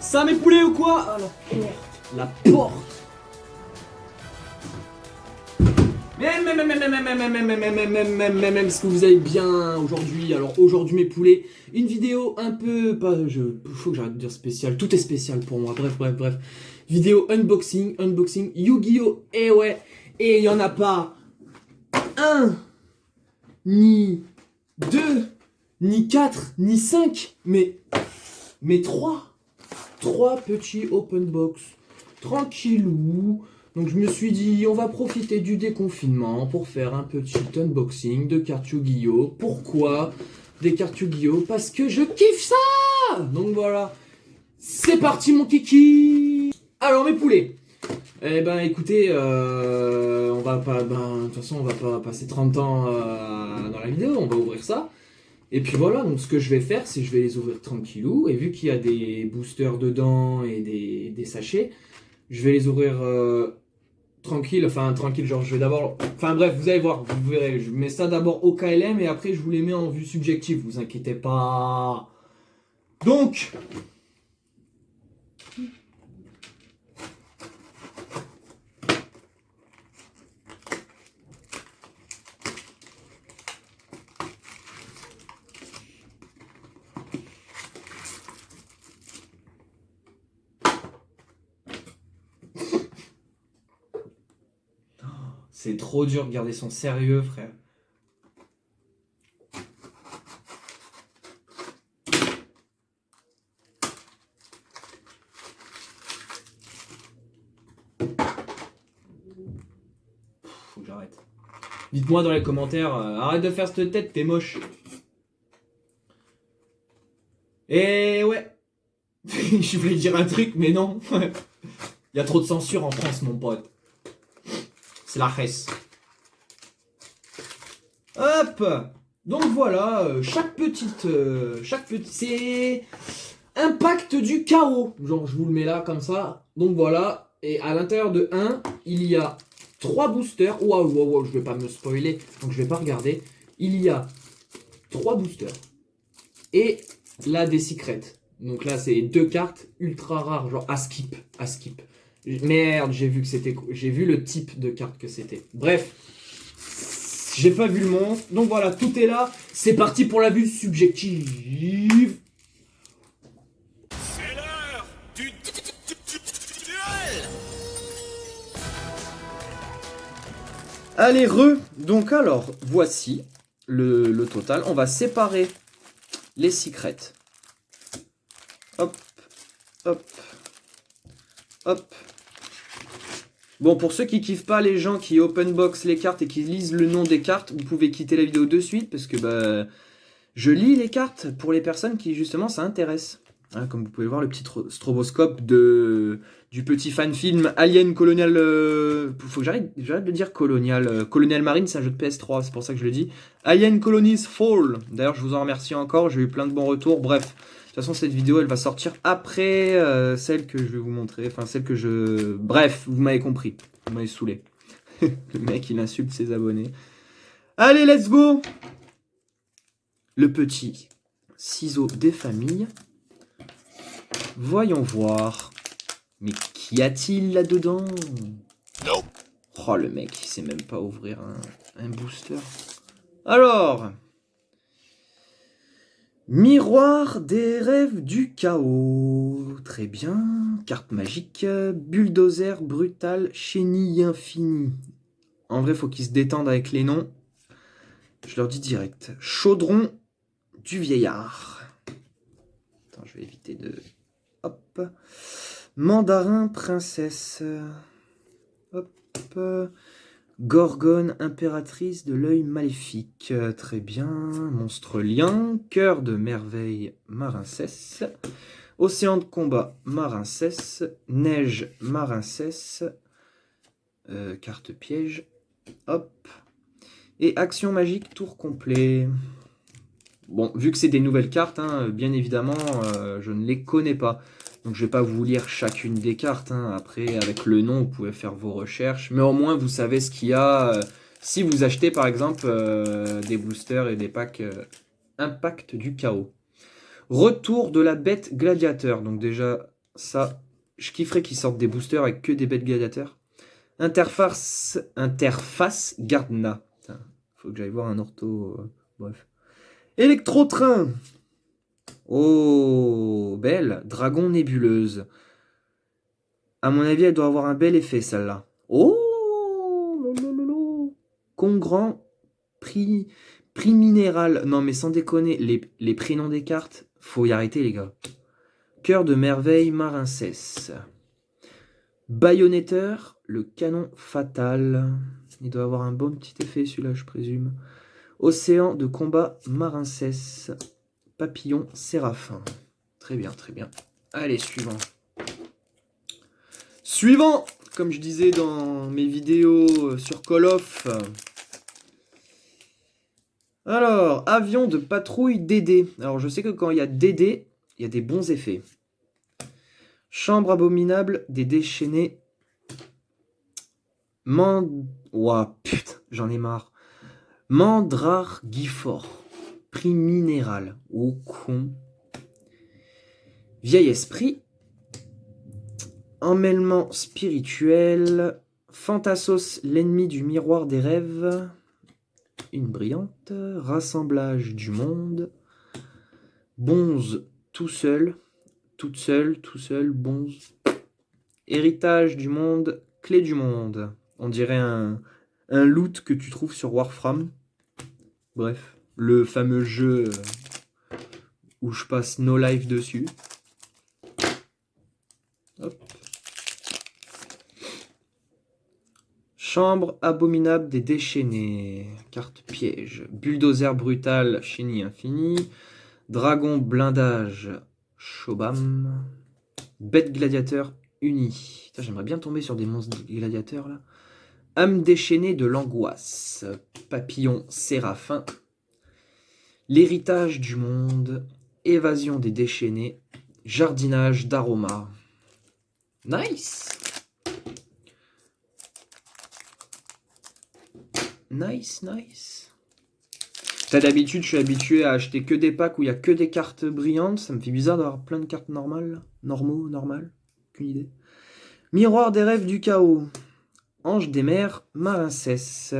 Ça mes poulets ou quoi? Ah, la porte. Est-ce que vous allez bien aujourd'hui? Alors aujourd'hui mes poulets, une vidéo un peu faut que j'arrête de dire spécial, tout est spécial pour moi. Bref. Vidéo unboxing Yu-Gi-Oh! Et ouais, et il y en a pas un, ni deux, ni quatre, ni cinq, mais trois. Trois petits open box. Tranquillou. Donc je me suis dit, on va profiter du déconfinement pour faire un petit unboxing de cartes Yu-Gi-Oh! Pourquoi des cartes Yu-Gi-Oh! Parce que je kiffe ça. Donc voilà. C'est parti mon kiki. Alors mes poulets. Eh ben écoutez, on va pas, de toute façon on va pas passer 30 ans dans la vidéo, on va ouvrir ça. Et puis voilà, donc ce que je vais faire, c'est que je vais les ouvrir tranquillou. Et vu qu'il y a des boosters dedans et des sachets, je vais les ouvrir tranquille, genre je vais d'abord... Enfin bref, vous allez voir, vous verrez, je mets ça d'abord au KLM et après je vous les mets en vue subjective, vous inquiétez pas. Donc... C'est trop dur de garder son sérieux, frère. Faut que j'arrête. Dites-moi dans les commentaires, arrête de faire cette tête, t'es moche. Et ouais. Je voulais dire un truc, mais non. Il y a trop de censure en France, mon pote. C'est la res. Hop. Donc voilà, chaque petite... c'est un pacte du chaos. Genre, je vous le mets là, comme ça. Donc voilà. Et à l'intérieur de 1, il y a 3 boosters. Waouh, je vais pas me spoiler. Donc je vais pas regarder. Il y a 3 boosters. Et là, des secrets. Donc là, c'est 2 cartes ultra rares. Genre à skip. Merde, j'ai vu le type de carte que c'était. Bref, j'ai pas vu le monstre. Donc voilà, tout est là. C'est parti pour la vue subjective. C'est l'heure du duel. Allez, donc alors, voici le total. On va séparer les secrets. Hop. Bon, pour ceux qui kiffent pas les gens qui open box les cartes et qui lisent le nom des cartes, vous pouvez quitter la vidéo de suite parce que je lis les cartes pour les personnes qui justement ça intéresse. Hein, comme vous pouvez voir le petit stroboscope du petit fan film Alien Colonial... faut que j'arrête de dire Colonial. Colonial Marine, c'est un jeu de PS3, c'est pour ça que je le dis. Alien Colonies Fall. D'ailleurs, je vous en remercie encore, j'ai eu plein de bons retours. Bref, de toute façon, cette vidéo, elle va sortir après celle que je vais vous montrer. Enfin, celle que je... Bref, vous m'avez compris. Vous m'avez saoulé. Le mec, il insulte ses abonnés. Allez, let's go. Le petit ciseau des familles. Voyons voir. Mais qu'y a-t-il là-dedans? Oh, le mec, il sait même pas ouvrir un booster. Alors... Miroir des rêves du chaos. Très bien. Carte magique. Bulldozer brutal. Chenille infini. En vrai, faut qu'ils se détendent avec les noms. Je leur dis direct. Chaudron du vieillard. Attends, je vais éviter de... Hop. Mandarin princesse. Hop. Gorgone, impératrice de l'œil maléfique. Très bien. Monstre lien. Cœur de merveille, marincesse. Océan de combat, marincesse. Neige, marincesse. Carte piège. Hop. Et action magique, tour complet. Bon, vu que c'est des nouvelles cartes, hein, bien évidemment, je ne les connais pas. Donc je ne vais pas vous lire chacune des cartes. Hein. Après, avec le nom, vous pouvez faire vos recherches. Mais au moins, vous savez ce qu'il y a. Si vous achetez, par exemple, des boosters et des packs Impact du chaos. Retour de la bête gladiateur. Donc déjà, ça, je kifferais qu'ils sortent des boosters avec que des bêtes gladiateurs. Interface Gardna. Putain, faut que j'aille voir un ortho. Bref. Électro-train. Oh, belle. Dragon nébuleuse. À mon avis, elle doit avoir un bel effet, celle-là. Oh, lolololo. Congrand, prix minéral. Non, mais sans déconner, les prénoms des cartes, faut y arrêter, les gars. Cœur de merveille, Marincès. Baïonnetteur, le canon fatal. Il doit avoir un bon petit effet, celui-là, je présume. Océan de combat, Marincès. Papillon, Séraphin. Très bien, très bien. Allez, suivant. Suivant, comme je disais dans mes vidéos sur Call of. Alors, avion de patrouille DD. Alors, je sais que quand il y a DD, il y a des bons effets. Chambre abominable des déchaînés. Ouah, putain, j'en ai marre. Mandrar Guifort. Prix minéral. Oh con. Vieil esprit. Emmêlement spirituel. Fantassos, l'ennemi du miroir des rêves. Une brillante. Rassemblage du monde. Bonze tout seul. Toute seule, tout seul, bonze. Héritage du monde. Clé du monde. On dirait un loot que tu trouves sur Warframe. Bref, le fameux jeu où je passe no life dessus. Hop. Chambre abominable des déchaînés. Carte piège. Bulldozer brutal, chenille infini. Dragon blindage, Shobam. Bête gladiateur uni. J'aimerais bien tomber sur des monstres gladiateurs là. Âme déchaînée de l'angoisse. Papillon séraphin. L'héritage du monde. Évasion des déchaînés. Jardinage d'aroma. Nice. Nice, nice. D'habitude, je suis habitué à acheter que des packs où il n'y a que des cartes brillantes. Ça me fait bizarre d'avoir plein de cartes normales. Normales. Aucune idée. Miroir des rêves du chaos. Ange des mers, Marincès.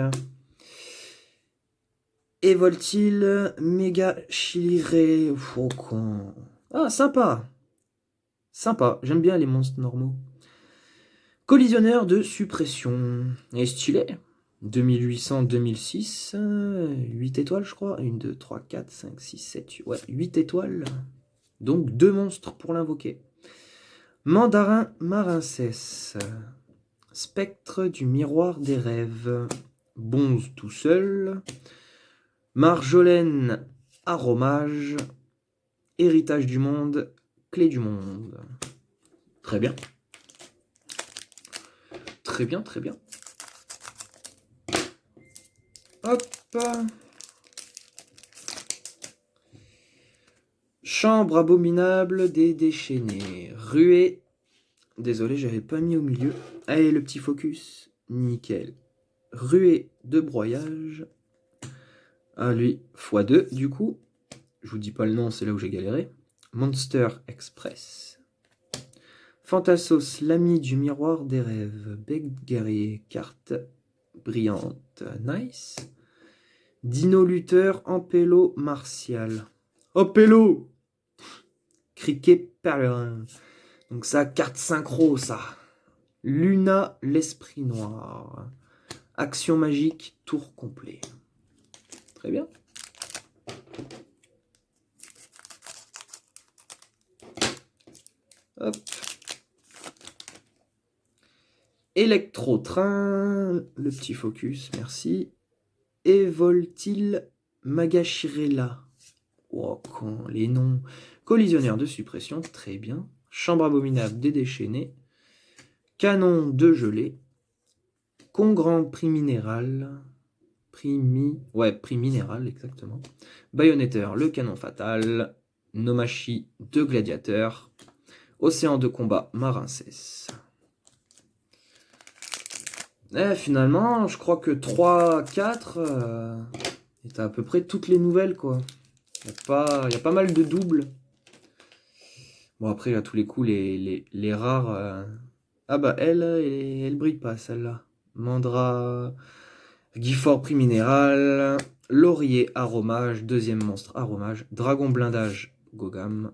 Evoltil, méga chiliré. Oh con. Ah, sympa. Sympa. J'aime bien les monstres normaux. Collisionneur de suppression. Et stylé. 2800-2006. 8 étoiles, je crois. 1, 2, 3, 4, 5, 6, 7, 8. Ouais, 8 étoiles. Donc 2 monstres pour l'invoquer. Mandarin Marincès. Spectre du miroir des rêves. Bonze tout seul. Marjolaine Aromage. Héritage du monde. Clé du monde. Très bien. Très bien, très bien. Hop. Chambre abominable des déchaînés. Ruée. Désolé, j'avais pas mis au milieu. Allez, le petit focus. Nickel. Ruée de broyage. Ah, lui, x2, du coup. Je vous dis pas le nom, c'est là où j'ai galéré. Monster Express. Fantassos, l'ami du miroir des rêves. Bec guerrier, carte brillante. Nice. Dino lutteur, Ampello martial. Ampello! Criquet pèlerin. Donc ça, carte synchro, ça. Luna, l'esprit noir. Action magique, tour complet. Très bien. Hop. Électro-train, le petit focus, merci. Evoltil Magashirella. Oh, con, les noms. Collisionneur de suppression, très bien. Chambre abominable des déchaînés. Canon de gelée. Congrand prix minéral. Prix minéral, exactement. Baïonnetteur, le canon fatal. Nomachi de gladiateur. Océan de combat, Marincès. Finalement, je crois que 3, 4, et t'as à peu près toutes les nouvelles, quoi. Il y a pas mal de doubles. Bon, après, à tous les coups, les rares... Ah bah, elle brille pas, celle-là. Mandra, Gifford, prix minéral, Laurier, aromage, deuxième monstre, aromage, Dragon blindage, Gogam.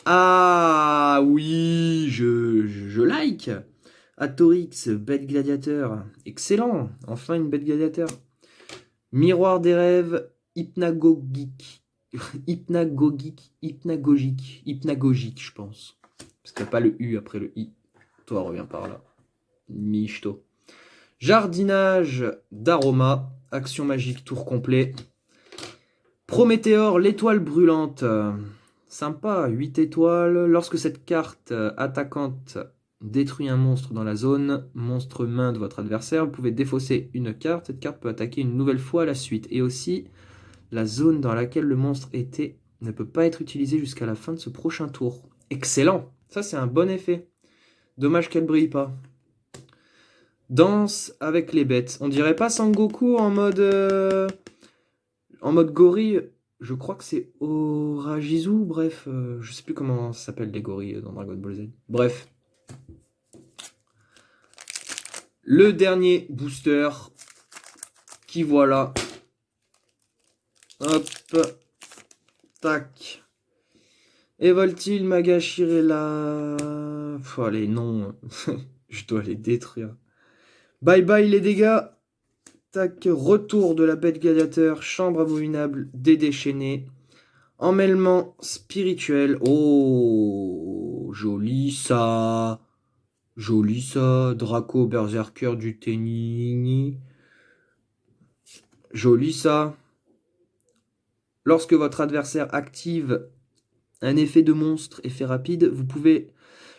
Ah oui, je like. Atorix, bête gladiateur. Excellent, enfin une bête gladiateur. Miroir des rêves, hypnagogique. Hypnagogique, je pense. Parce qu'il n'y a pas le U après le I. Toi, reviens par là. Michto. Jardinage d'aroma. Action magique, tour complet. Prométhéor, l'étoile brûlante. Sympa, 8 étoiles. Lorsque cette carte attaquante détruit un monstre dans la zone, monstre main de votre adversaire, vous pouvez défausser une carte. Cette carte peut attaquer une nouvelle fois à la suite. Et aussi, la zone dans laquelle le monstre était ne peut pas être utilisée jusqu'à la fin de ce prochain tour. Excellent. Ça, c'est un bon effet. Dommage qu'elle brille pas. Danse avec les bêtes. On dirait pas Sangoku en mode gorille. Je crois que c'est Orajizu. Bref, je sais plus comment ça s'appelle les gorilles dans Dragon Ball Z. Bref. Le dernier booster. Qui voilà. Hop. Tac. Evoltil, Magashirella. Oh, les noms. Je dois les détruire. Bye bye les dégâts. Tac. Retour de la bête gladiateur. Chambre abominable. Des déchaînés. Emmêlement spirituel. Oh. Joli ça. Joli ça. Draco Berserker du Tenni. Joli ça. Lorsque votre adversaire active un effet de monstre, effet rapide, vous pouvez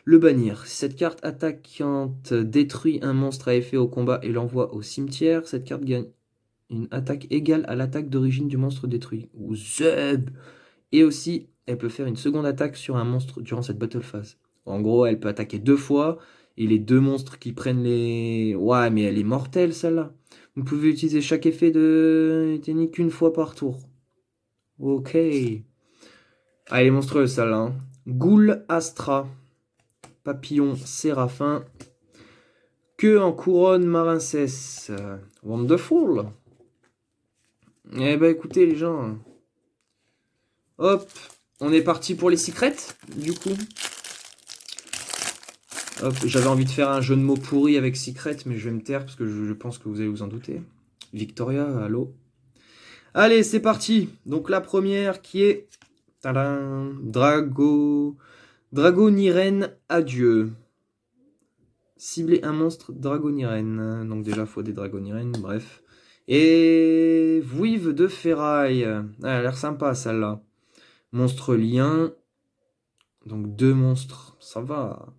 le bannir. Si cette carte attaquante détruit un monstre à effet au combat et l'envoie au cimetière, cette carte gagne une attaque égale à l'attaque d'origine du monstre détruit. Ou zeb. Et aussi, elle peut faire une seconde attaque sur un monstre durant cette battle phase. En gros, elle peut attaquer 2 fois, et les 2 monstres qui prennent les... Ouais, mais elle est mortelle, celle-là. Vous pouvez utiliser chaque effet de technique qu'une fois par tour. Ok. Ah, elle est monstrueuse, celle-là. Hein. Ghoul Astra. Papillon Séraphin. Queue en couronne Marincesse. Wonderful. Eh ben, écoutez, les gens... Hop, on est parti pour les secrets, du coup. Hop, j'avais envie de faire un jeu de mots pourri avec secret, mais je vais me taire parce que je pense que vous allez vous en douter. Victoria, allô. Allez, c'est parti. Donc la première qui est... Tadam, Dragoniren, adieu. Cibler un monstre Dragoniren. Donc déjà, il faut des Dragoniren, bref. Et... Vouive de ferraille. Ah, elle a l'air sympa, celle-là. Monstre lien. Donc 2 monstres. Ça va.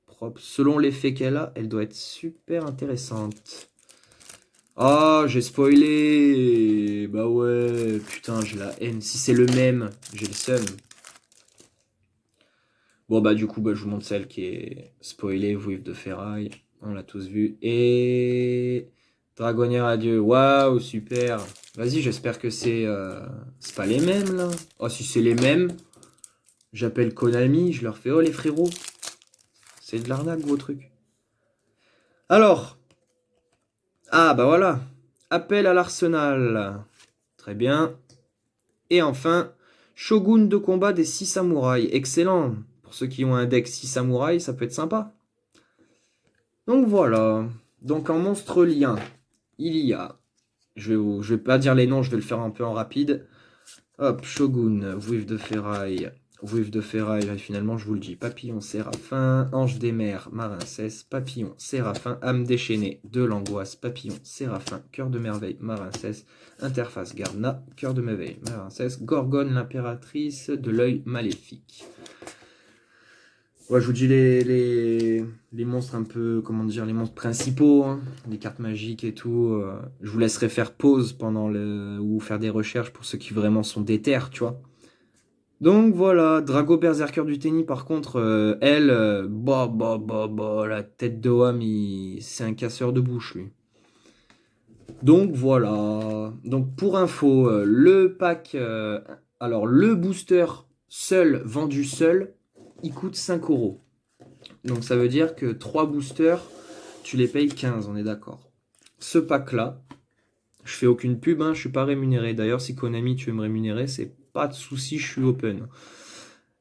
Propre. Selon l'effet qu'elle a, elle doit être super intéressante. Ah, j'ai spoilé. Bah ouais. Putain, j'ai la haine. Si c'est le même, j'ai le seum. Bon bah du coup, bah, je vous montre celle qui est spoilée. Vouive de ferraille. On l'a tous vu. Et... Dragonnière adieu. Waouh, super. Vas-y, j'espère que c'est pas les mêmes, là. Oh, si c'est les mêmes, j'appelle Konami, je leur fais « Oh, les frérots, c'est de l'arnaque, vos trucs. » Alors. Ah, bah voilà. Appel à l'arsenal. Très bien. Et enfin, Shogun de combat des 6 samouraïs. Excellent. Pour ceux qui ont un deck 6 samouraïs, ça peut être sympa. Donc voilà. Donc en monstre lien, il y a... Je vais pas dire les noms, je vais le faire un peu en rapide. Hop, Shogun, Vouive de ferraille, et finalement je vous le dis. Papillon Séraphin, Ange des mers, Marincesse, Papillon Séraphin, Âme déchaînée, de l'angoisse, Papillon Séraphin, Cœur de merveille, Marincesse, Interface Garna, Cœur de merveille, Marincesse, Gorgone l'impératrice, de l'œil maléfique. Ouais, je vous dis les monstres un peu, comment dire, les monstres principaux, hein, les cartes magiques et tout. Je vous laisserai faire pause pendant ou faire des recherches pour ceux qui vraiment sont déter, tu vois. Donc voilà, Drago Berserker du Tenni, par contre, elle, la tête de Wam, c'est un casseur de bouche, lui. Donc voilà. Donc pour info, le pack Alors, le booster seul, vendu seul, il coûte 5 €. Donc, ça veut dire que 3 boosters, tu les payes 15, on est d'accord. Ce pack-là, je fais aucune pub, hein, je suis pas rémunéré. D'ailleurs, si Konami, tu veux me rémunérer, c'est pas de souci, je suis open.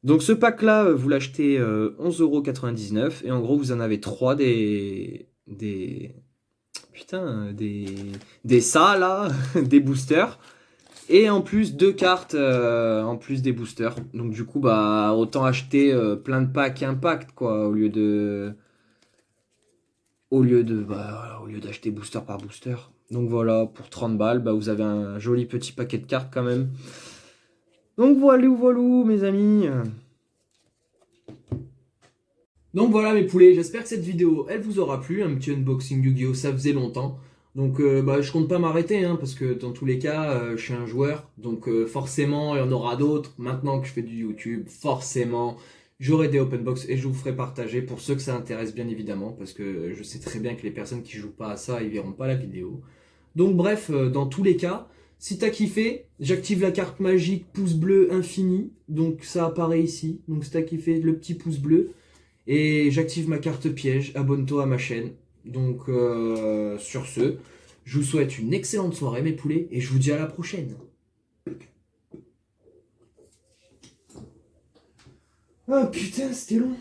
Donc, ce pack-là, vous l'achetez 11,99 € et en gros, vous en avez 3 putain, des ça là, des boosters. Et en plus, 2 cartes en plus des boosters. Donc du coup, bah autant acheter plein de packs Impact, quoi, au lieu d'acheter booster par booster. Donc voilà, pour 30 balles, bah, vous avez un joli petit paquet de cartes quand même. Donc voilà, mes amis. Donc voilà mes poulets, j'espère que cette vidéo elle vous aura plu, un petit unboxing Yu-Gi-Oh! Ça faisait longtemps. Donc bah, je compte pas m'arrêter hein, parce que dans tous les cas je suis un joueur, donc forcément il y en aura d'autres. Maintenant que je fais du YouTube, forcément j'aurai des open box et je vous ferai partager pour ceux que ça intéresse bien évidemment, parce que je sais très bien que les personnes qui jouent pas à ça ils verront pas la vidéo. Donc bref, dans tous les cas, si t'as kiffé, j'active la carte magique pouce bleu infini, donc ça apparaît ici. Donc si t'as kiffé, le petit pouce bleu. Et j'active ma carte piège, abonne-toi à ma chaîne. Donc sur ce, je vous souhaite une excellente soirée mes poulets et je vous dis à la prochaine. Oh putain, c'était long.